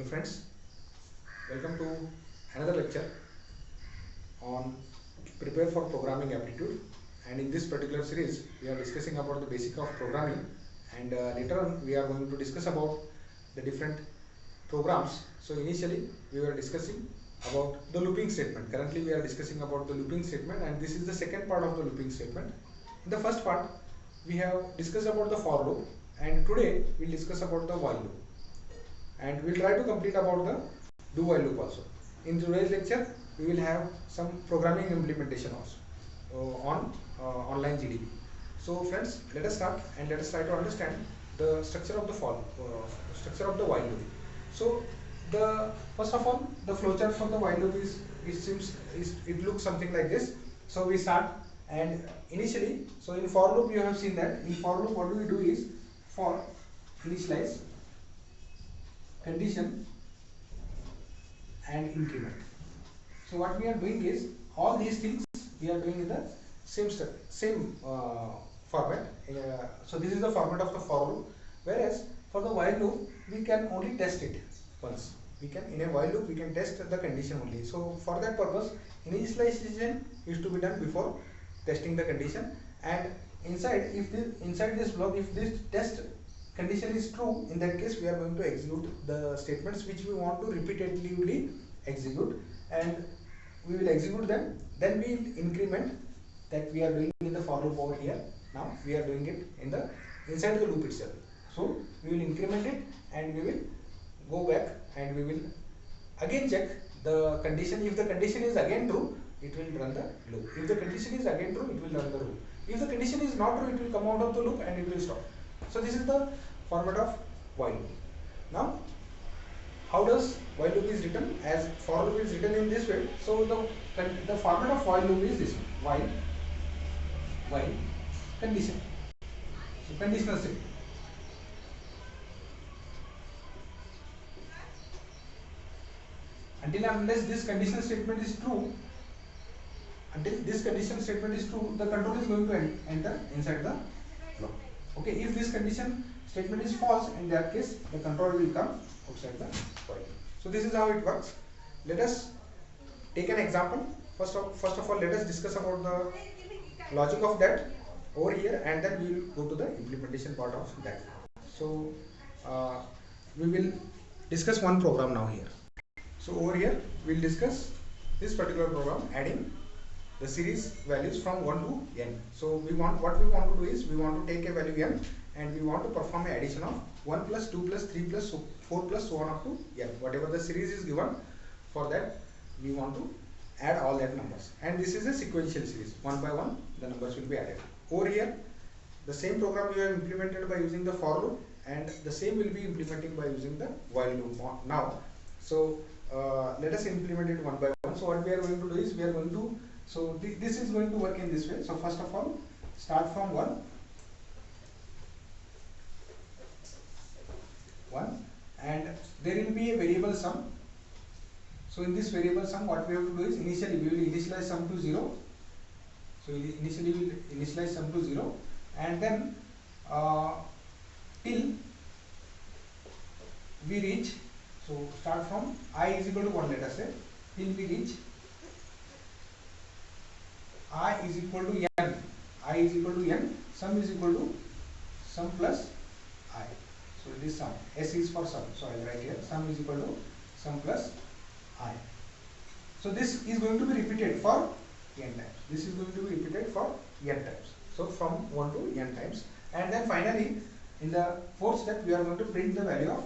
Hello friends, welcome to another lecture on prepare for programming aptitude, and in this particular series we are discussing about the basic of programming, and later on we are going to discuss about the different programs. So initially we were discussing about the looping statement. Currently we are discussing about the looping statement, and this is the second part of the looping statement. In the first part we have discussed about the for loop, and today we will discuss about the while loop, and we'll try to complete about the do while loop also. In today's lecture we will have some programming implementation also on online GDB. So friends, let us start and let us try to understand the structure of the structure of the while loop. So the first of all, the flowchart for the while loop is it looks something like this. So we start, and initially, so in for loop you have seen that in for loop what do we do is for initialize, condition and increment. So what we are doing is all these things we are doing in the same format. So this is the format of the for loop, whereas for the while loop we can only test it once. We can, in a while loop we can test the condition only. So for that purpose initialization is to be done before testing the condition, and inside this block, if this test condition is true, in that case we are going to execute the statements which we want to repeatedly execute, and we will execute them. Then we will increment that we are doing in the for loop over here. Now we are doing it in the inside the loop itself. So we will increment it and we will go back and we will again check the condition. If the condition is again true, it will run the loop. If the condition is again true, it will run the loop. If the condition is not true, it will come out of the loop and it will stop. So this is the format of while loop. Now how does while loop is written? As for loop is written in this way. So the format of while loop is this one: while condition. So conditional statement. Until and unless this conditional statement is true, the control is going to enter inside the block. Okay, if this condition statement is false, in that case the control will come outside the while. So this is how it works. Let us take an example. First of all, let us discuss about the logic of that over here, and then we will go to the implementation part of that. So we will discuss one program now here. So over here we will discuss this particular program, adding the series values from 1 to n. So what we want to do is we want to take a value n and we want to perform an addition of 1 plus 2 plus 3 plus 4 plus so on up to n. Whatever the series is given, for that we want to add all that numbers, and this is a sequential series. One by one the numbers will be added. Over here the same program we have implemented by using the for loop, and the same will be implementing by using the while loop now. So let us implement it one by one. So what we are going to do is we are going to, so this is going to work in this way. So first of all, start from 1, and there will be a variable sum. So in this variable sum, what we have to do is initially we will initialize sum to 0. So initially we will initialize sum to 0, and then till we reach, so start from I is equal to 1, let us say, till we reach I is equal to n. I is equal to n, sum is equal to sum plus I. So it is sum. S is for sum. So I will write here sum is equal to sum plus I. So this is going to be repeated for n times. This is going to be repeated for n times. So from 1 to n times, and then finally in the fourth step we are going to print the value of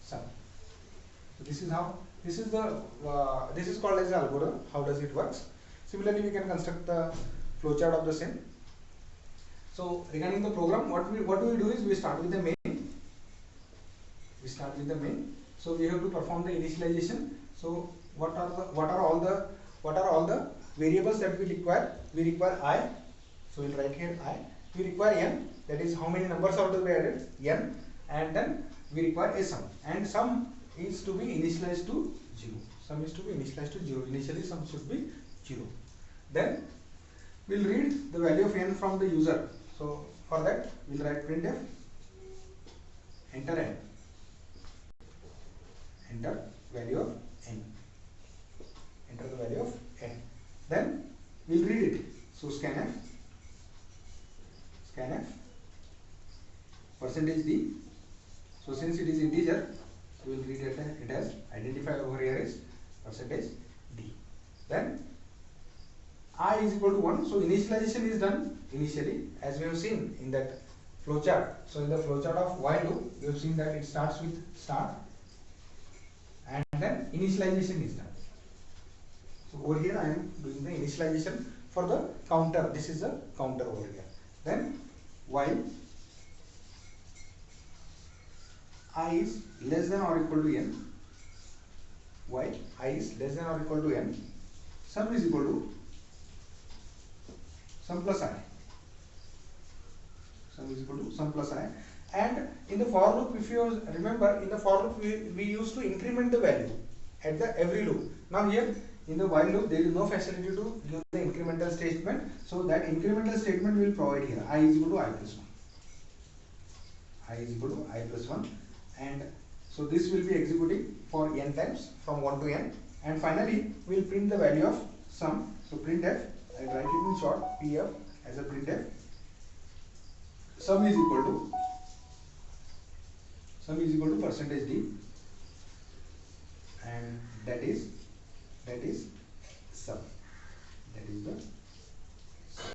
sum. So this is how, this is called as the algorithm. How does it works? Similarly, we can construct the flowchart of the same. So regarding the program, what we do is we start with the main. So we have to perform the initialization. So what are all the variables that we require? We require I. So we'll write here I. We require n. That is how many numbers are to be added, n. And then we require a sum. And sum is to be initialized to 0. Sum is to be initialized to 0. Initially sum should be 0. Then we'll read the value of n from the user. So for that we'll write printf enter n. enter value of n, enter the value of n, then we'll read it. So scanf percentage d. So since it is integer, we will read it as identifier over here is percentage d. Then I is equal to 1. So initialization is done initially, as we have seen in that flowchart. So in the flowchart of while loop, we have seen that it starts with start and then initialization is done. So over here I am doing the initialization for the counter. This is the counter over here. Then while I is less than or equal to n, while I is less than or equal to n, sum is equal to sum plus I. Sum is equal to sum plus I. And in the for loop, if you remember, in the for loop we used to increment the value at the every loop. Now here in the while loop there is no facility to give the incremental statement. So that incremental statement will provide here I is equal to I plus 1. I is equal to I plus 1. And so this will be executing for n times from 1 to n, and finally we will print the value of sum. So printf, I will write it in short, pf as a printf, sum is equal to percentage d, and that is sum, that is the sum.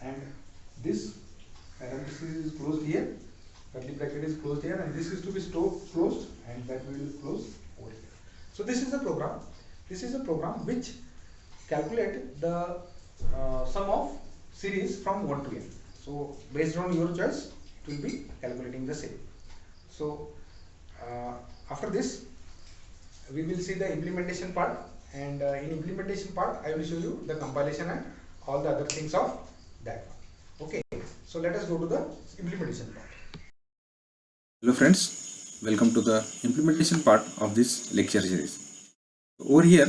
And this parenthesis is closed here, curly bracket is closed here, and this is to be closed, and that will close over here. So this is a program. This is a program which calculate the sum of series from 1 to n. So based on your choice, it will be calculating the same. So after this, we will see the implementation part, and in implementation part, I will show you the compilation and all the other things of that one. Okay. So let us go to the implementation part. Hello friends, welcome to the implementation part of this lecture series. Over here,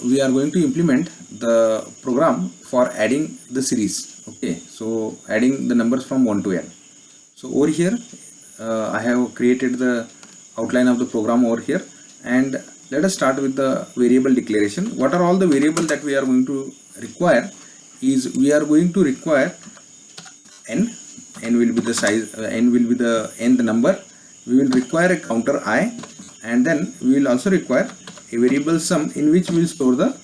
we are going to implement the program for adding the series. Okay, so adding the numbers from 1 to n. So over here, I have created the outline of the program over here, and let us start with the variable declaration. What are all the variables that we are going to require? Is we are going to require n. N will be the size, n will be the nth number. We will require a counter I, and then we will also require a variable sum in which we will store the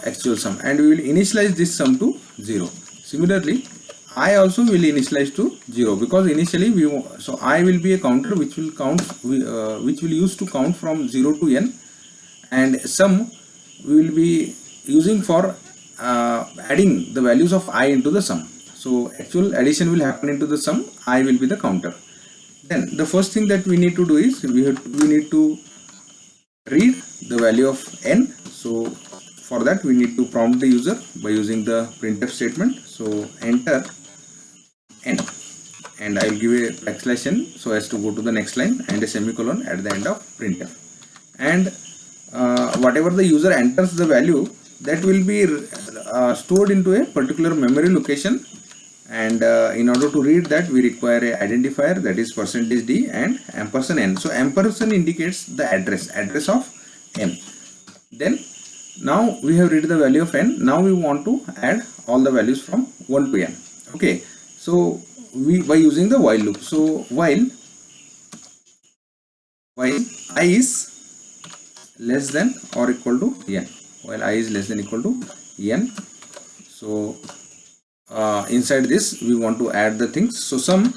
actual sum, and we will initialize this sum to 0. Similarly, I also will initialize to 0, because initially so I will be a counter which will count, which will use to count from 0 to n, and sum we will be using for adding the values of I into the sum. So actual addition will happen into the sum, I will be the counter. Then the first thing that we need to do is we need to read the value of n. So for that we need to prompt the user by using the printf statement. So enter n, and I will give a backslash n so as to go to the next line, and a semicolon at the end of printf. And whatever the user enters the value, that will be stored into a particular memory location, and in order to read that we require a identifier, that is percentage d and ampersand n. So ampersand indicates the address of n. Then now we have read the value of n. Now we want to add all the values from 1 to n. Okay, so we by using the while loop. So while I is less than or equal to n, while I is less than equal to n, so inside this we want to add the things. So sum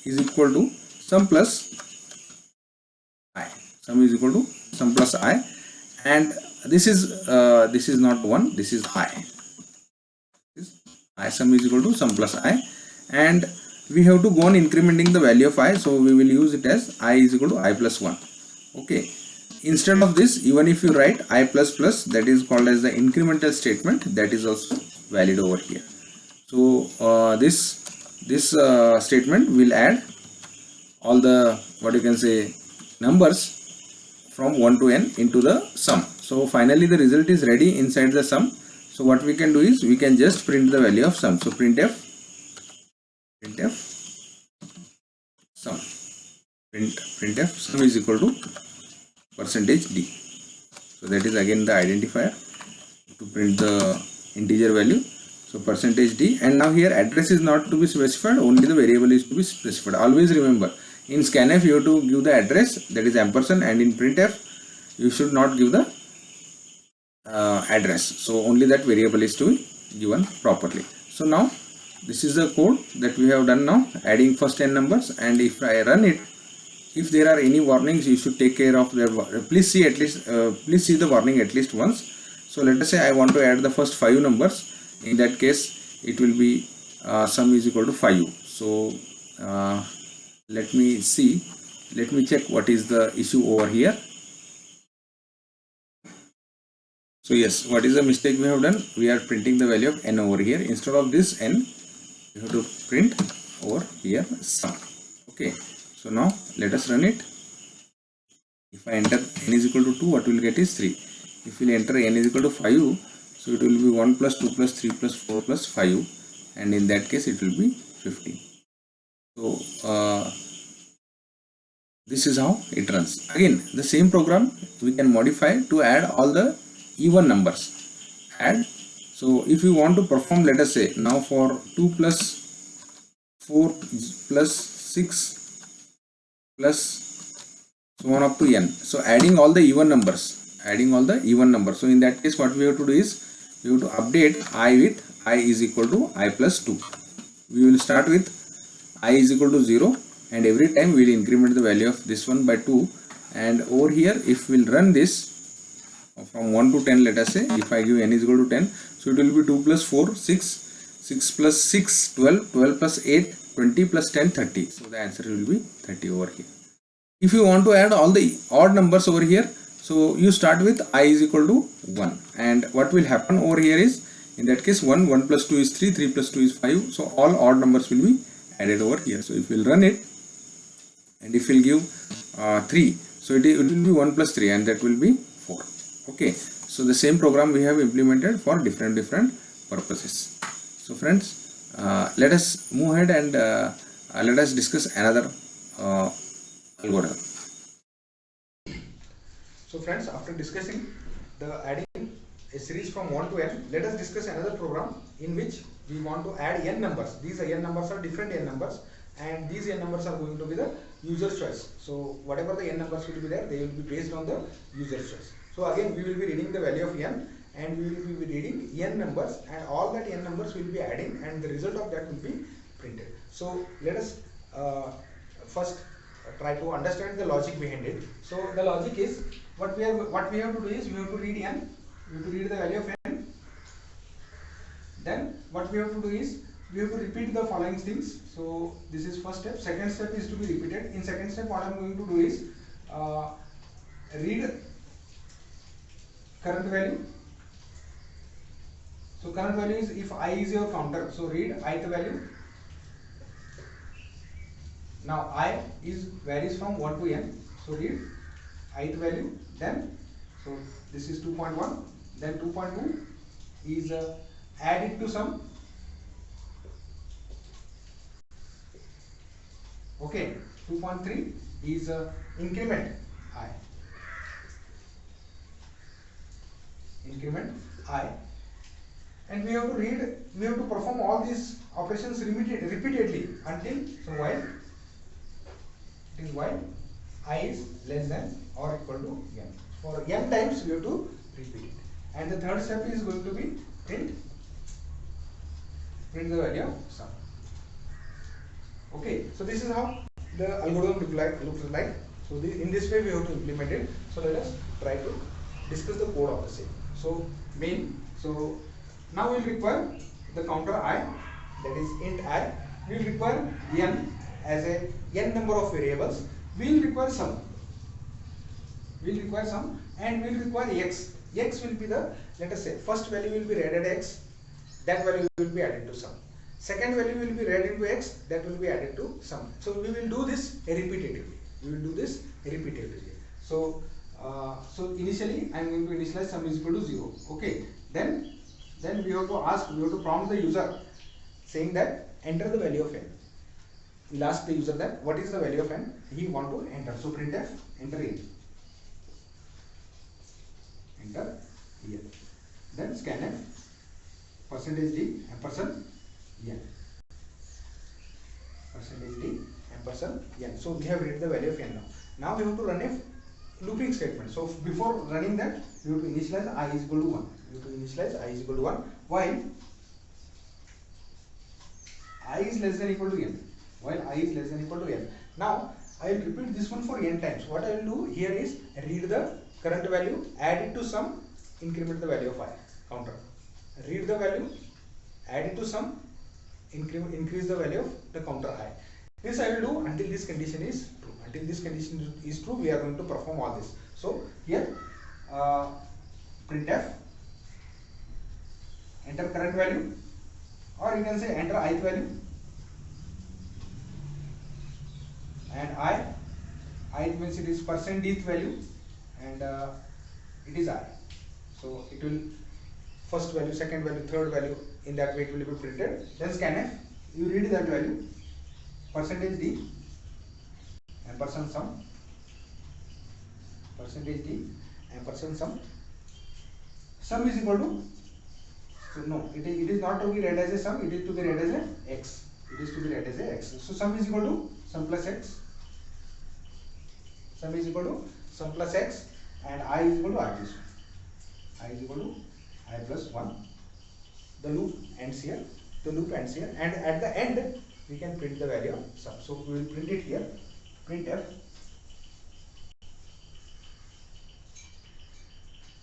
is equal to sum plus I, sum is equal to sum plus I, and this is not 1, this is I. I sum is equal to sum plus I, and we have to go on incrementing the value of I, so we will use it as I is equal to I plus 1. Okay, instead of this, even if you write I plus plus, that is called as the incremental statement, that is also valid over here. So this statement will add all the, what you can say, numbers from 1 to n into the sum. So finally the result is ready inside the sum. So what we can do is we can just print the value of sum. So printf sum, printf sum is equal to percentage d. So that is again the identifier to print the integer value. So percentage d, and now here address is not to be specified, only the variable is to be specified. Always remember, in scanf you have to give the address, that is ampersand, and in printf you should not give the address. So only that variable is to be given properly. So now this is the code that we have done now, adding first n numbers, and if I run it, if there are any warnings, you should take care of their. Please see the warning at least once. So let us say I want to add the first 5 numbers. In that case, it will be sum is equal to 5. So let me check what is the issue over here. So yes, what is the mistake we have done? We are printing the value of n over here. Instead of this n, we have to print over here sum. Okay. So now let us run it. If I enter n is equal to 2, what we will get is 3. If we enter n is equal to 5, so it will be 1 plus 2 plus 3 plus 4 plus 5, and in that case it will be 15. So this is how it runs. Again, the same program we can modify to add all the even numbers. Add. So if you want to perform, let us say now for 2 plus 4 plus 6 plus so on up to n. So adding all the even numbers. So in that case, what we have to do is we have to update I with I is equal to I plus 2. We will start with I is equal to 0, and every time we will increment the value of this one by 2. And over here, if we will run this from 1 to 10, let us say, if I give n is equal to 10, so it will be 2 plus 4, 6, 6 plus 6, 12, 12 plus 8, 20 plus 10, 30. So the answer will be 30 over here. If you want to add all the odd numbers over here, so you start with I is equal to 1, and what will happen over here is, in that case 1 plus 2 is 3, 3 plus 2 is 5, so all odd numbers will be added over here. So if we will run it, and if we will give 3, so it will be 1 plus 3, and that will be 4. Okay, so the same program we have implemented for different purposes. So friends, let us move ahead and let us discuss another algorithm. So friends, after discussing the adding a series from 1 to n, let us discuss another program in which we want to add n numbers. These n numbers are different n numbers, and these n numbers are going to be the user's choice. So whatever the n numbers will be there, they will be based on the user's choice. So again, we will be reading the value of n, and we will be reading n numbers, and all that n numbers will be adding, and the result of that will be printed. So let us first try to understand the logic behind it. So the logic is, what we have to do is we have to read n, we have to read the value of n. Then what we have to do is we have to repeat the following things. So this is first step. Second step is to be repeated. In second step, what I am going to do is read current value. So current value is, if I is your counter, so read ith value. Now I varies from 1 to n, so read ith value. Then so this is 2.1, then 2.2 is added to sum. Okay, 2.3 is increment I. And we have to perform all these operations repeatedly until, so while I is less than or equal to n. For n times we have to repeat it. And the third step is going to be print the value of sum. Okay, so this is how the algorithm looks like. So in this way we have to implement it. So let us try to discuss the code of the same. So main. So now we will require the counter I, that is int I. We will require n as a n number of variables. We will require sum. And we will require x. X will be the, let us say, first value will be read at x. That value will be added to sum. Second value will be read into x. That will be added to sum. So we will do this repetitively. So initially I am going to initialize sum is equal to 0. Okay. Then we have to prompt the user saying that enter the value of n. we'll ask the user that what is the value of n he want to enter. So printf enter n, enter here, then scanf percentage d ampersand n, percentage d ampersand n. So we have read the value of n now. Now we have to run a looping statement. So before running that, we have to initialize I is equal to 1. We have to initialize I is equal to 1 while I is less than equal to n. While I is less than equal to n. Now I will repeat this one for n times. What I will do here is read the current value, add it to sum, increment the value of I counter. Read the value, add it to sum, increase the value of the counter I. This I will do until this condition is true. Until this condition is true, we are going to perform all this. So here printf enter current value, or you can say enter ith value, and ith means it is percent ith value, and it is I. So it will first value, second value, third value, in that way it will be printed. Then scanf, you read that value, percentage d ampersand sum, percentage d ampersand sum, sum is equal to, so no, it is not to be read as a sum, it is to be read as a x. It is to be read as a x. So sum is equal to sum plus x, sum is equal to sum plus x, and I is equal to I plus 1. I is equal to I plus 1. The loop ends here. The loop ends here, and at the end we can print the value of sum. So we will print it here. Printf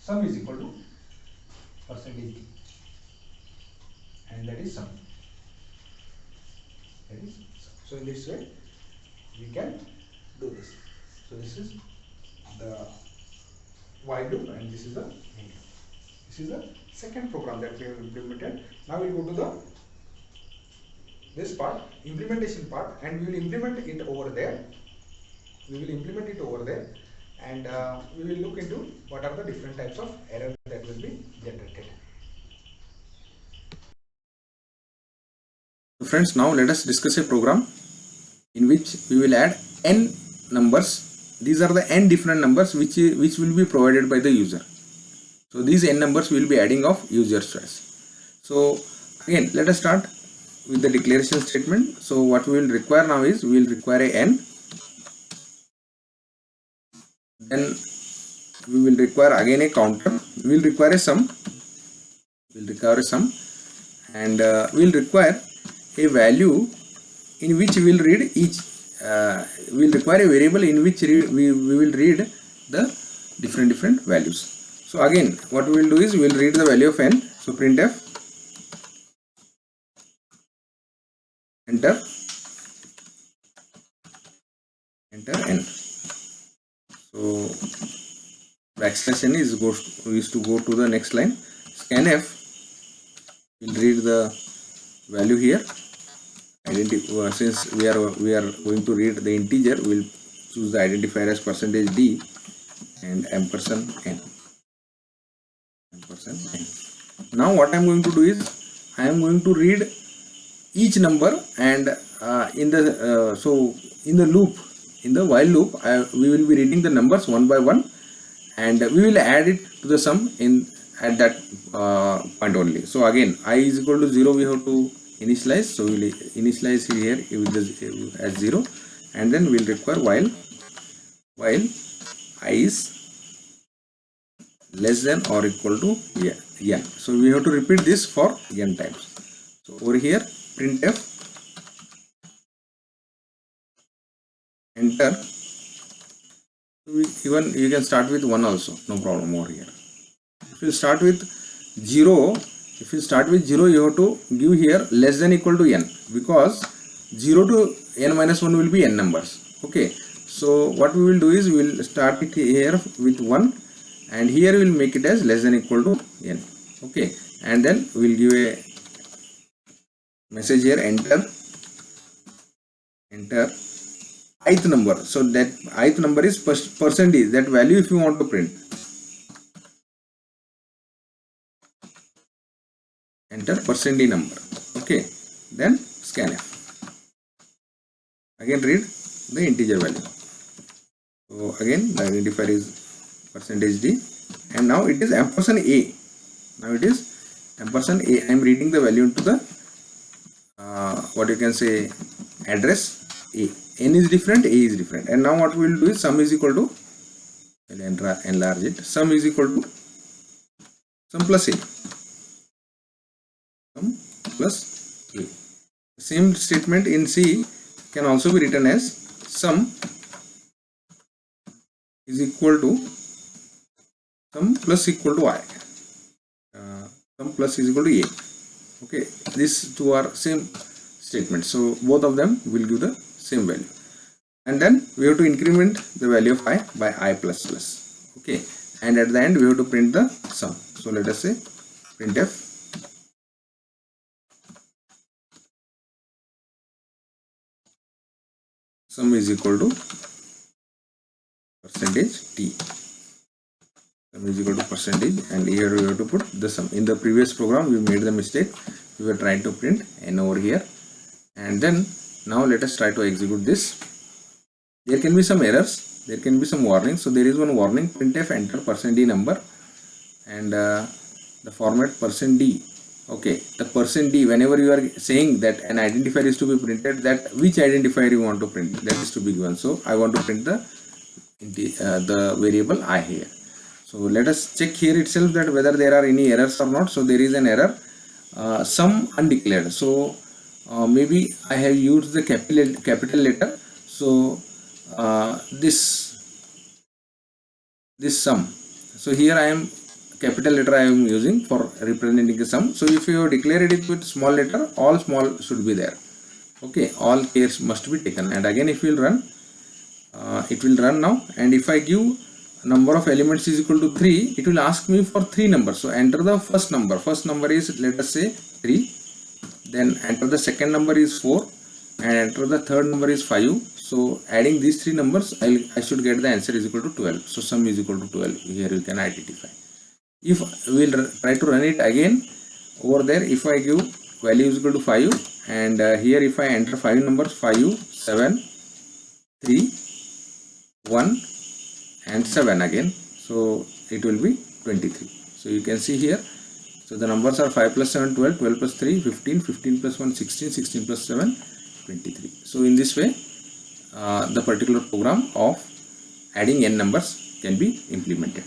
sum is equal to percentage d, and that is sum. That is sum. So in this way we can do this. So this is the while loop, and this is the end loop. This is the second program that we have implemented. Now we will go to the this part, implementation part, and we will implement it over there. We will implement it over there, and we will look into what are the different types of errors that will be generated. So friends, now let us discuss a program in which we will add n numbers. These are the n different numbers which will be provided by the user. So these n numbers we will be adding of user's choice. So again, let us start with the declaration statement. So what we will require now is we will require a n, then we will require again a counter, we will require a sum, and we will require a value in which we will read each, we will require a variable in which we will read the different values. So again, what we will do is we will read the value of n. So printf enter n. So backslash n is to go to the next line. Scanf will read the value here. Since we are going to read the integer, we will choose the identifier as percentage d and ampersand n. Now what I am going to do is I am going to read each number, and in the loop, in the while loop, we will be reading the numbers one by one, and we will add it to the sum at that point only. So again, I is equal to 0 we have to initialize, so we will initialize here as 0, and then we will require while I is less than or equal to n. So we have to repeat this for n times. So over here printf enter, even you can start with 1 also, no problem over here. If you start with 0, you have to give here less than equal to n, because 0 to n minus 1 will be n numbers. Okay, so what we will do is we will start it here with 1, and here we will make it as less than equal to n. Okay, and then we will give a message here, enter ith number. So that ith number is percentage, that value if you want to print. Enter percentage number. Okay, then scanf. again read the integer value. So again the identifier is %d, and now it is ampersand a. Now it is ampersand a. I am reading the value into the what you can say address a. N is different, a is different, and now what we will do is sum is equal to, I will enlarge it, sum is equal to sum plus a. Sum plus a. The same statement in C can also be written as sum is equal to sum plus equal to I. Sum plus is equal to a. Okay, these two are same statements, so both of them will give the same value, and then we have to increment the value of I by I plus plus. Okay, and at the end we have to print the sum. So let us say printf sum is equal to %t. Sum is equal to %, and here we have to put the sum. In the previous program we made the mistake, we were trying to print n over here, and then now let us try to execute this. There can be some errors, there can be some warnings. So there is one warning, printf enter %d number, and the format %d. Okay, the %d, whenever you are saying that an identifier is to be printed, that which identifier you want to print, that is to be given. So I want to print the variable I here. So let us check here itself that whether there are any errors or not. So there is an error, sum undeclared. So maybe I have used the capital letter. So this sum. So here I am capital letter I am using for representing the sum. So if you have declared it with small letter, all small should be there. Okay, all cares must be taken. And again, if you will run, it will run now. And if I give number of elements is equal to 3, it will ask me for 3 numbers. So enter the first number. First number is, let us say, 3. Then enter the second number is 4, and enter the third number is 5. So adding these 3 numbers, I should get the answer is equal to 12. So sum is equal to 12. Here you can identify. If we will try to run it again, over there if I give value is equal to 5, and here if I enter 5 numbers, 5, 7, 3, 1 and 7 again, so it will be 23. So you can see here, so the numbers are 5 plus 7, 12, 12 plus 3, 15, 15 plus 1, 16, 16 plus 7, 23. So in this way, the particular program of adding n numbers can be implemented.